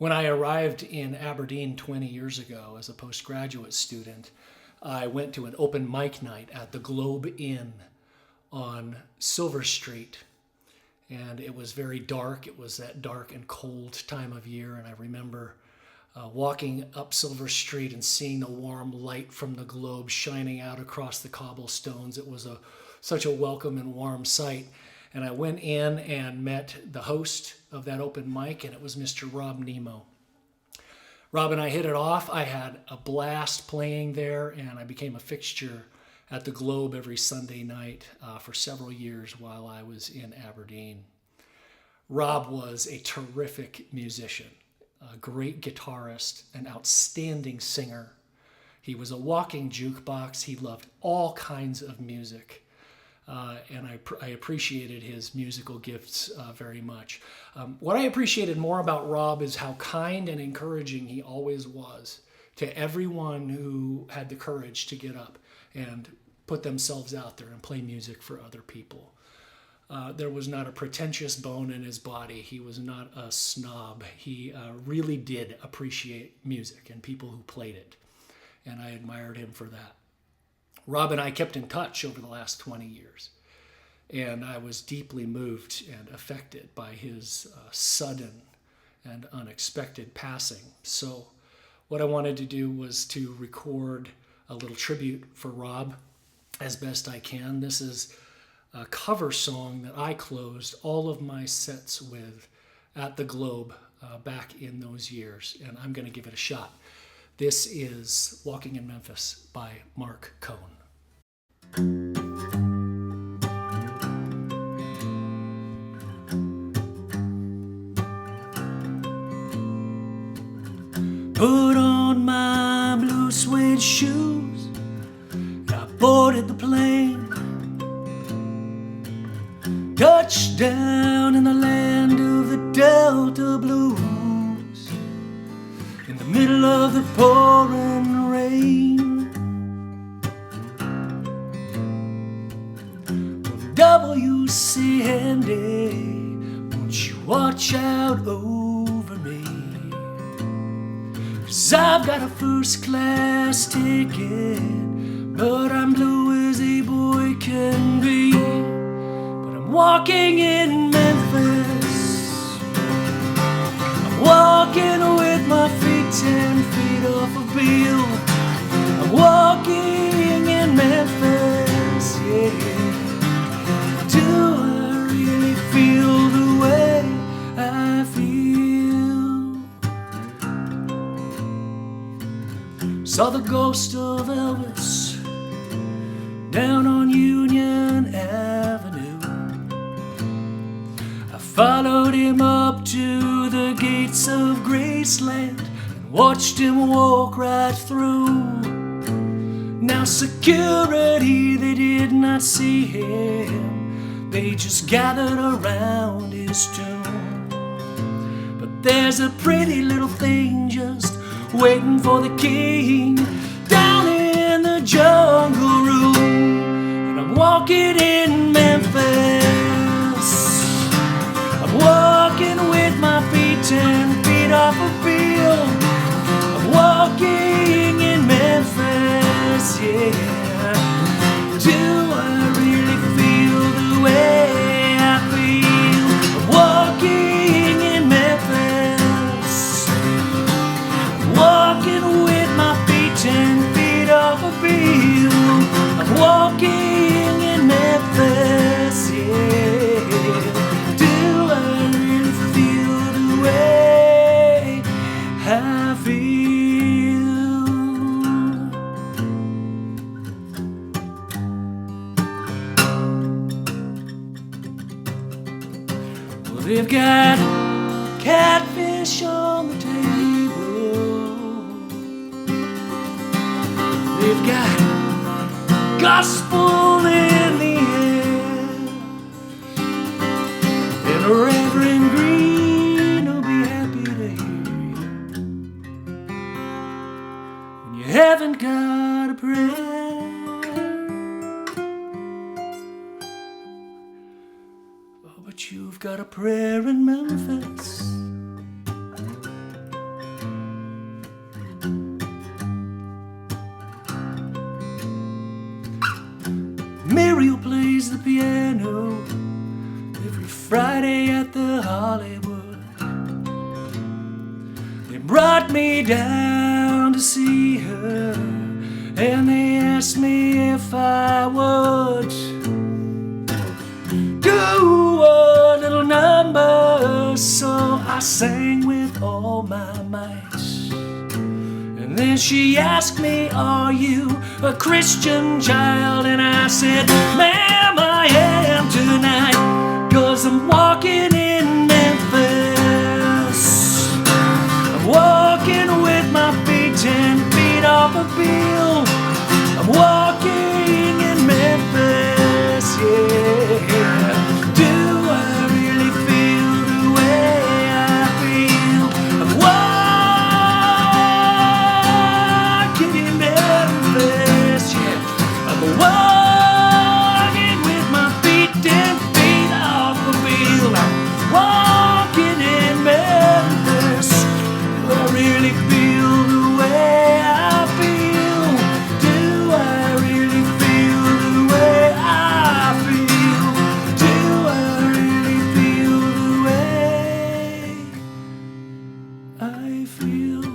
When I arrived in Aberdeen 20 years ago as a postgraduate student, I went to an open mic night at the Globe Inn on Silver Street. And it was very dark. It was that dark and cold time of year. And I remember walking up Silver Street and seeing the warm light from the globe shining out across the cobblestones. It was such a welcome and warm sight. And I went in and met the host of that open mic, and it was Mr. Robb Nemo. Robb and I hit it off. I had a blast playing there, and I became a fixture at the Globe every Sunday night for several years while I was in Aberdeen. Robb was a terrific musician, a great guitarist, an outstanding singer. He was a walking jukebox. He loved all kinds of music. And I appreciated his musical gifts very much. What I appreciated more about Robb is how kind and encouraging he always was to everyone who had the courage to get up and put themselves out there and play music for other people. There was not a pretentious bone in his body. He was not a snob. He really did appreciate music and people who played it. And I admired him for that. Robb and I kept in touch over the last 20 years, and I was deeply moved and affected by his sudden and unexpected passing. So what I wanted to do was to record a little tribute for Robb as best I can. This is a cover song that I closed all of my sets with at the Globe back in those years, and I'm going to give it a shot. This is Walking in Memphis by Mark Cohn. Put on my blue suede shoes, I boarded the plane. Touchdown in the land of the Delta Blues, in the middle of the pouring rain. W.C. Handy, won't you watch out over me? 'Cause I've got a first class ticket, but I'm blue as a boy can be. But I'm walking in Memphis, I'm walking with my feet 10 feet off a bill. I'm walking in Memphis, yeah. Do I really feel the way I feel? Saw the ghost of Elvis down on Union Avenue. I followed him up to the gates of Graceland and watched him walk right through. Now security, they did not see him. They just gathered around his tomb. But there's a pretty little thing just waiting for the king down in the jungle room. And I'm walking in Memphis, I'm walking with my feet 10 feet off a bill. I'm walking in Memphis, yeah. Do I really feel the way I feel? I'm walking in Memphis, I'm walking with my feet 10 feet off a bill. I'm walking in Memphis, yeah. Do I really feel the way I feel? They've got catfish on the table, they've got gospel in the air, and Reverend Green will be happy to hear you when you haven't got a prayer. But you've got a prayer in Memphis. Muriel plays the piano every Friday at the Hollywood. They brought me down to see her, and they asked me if I would do a little number. So I sang with all my might. And then she asked me, are you a Christian child? And I said, ma'am, I am tonight, 'cause I'm walking in Memphis. I'm walking with my feet 10 feet off a bill. I'm walking in Memphis, yeah. Do I really feel the way I feel? I'm walking in Memphis, yeah. I'm walking with my feet 10 feet off the wheel. I'm walking in Memphis. Do I really feel the way I feel? Do I really feel the way I feel? Do I really feel the way I feel?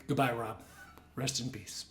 Goodbye, Rob. Rest in peace.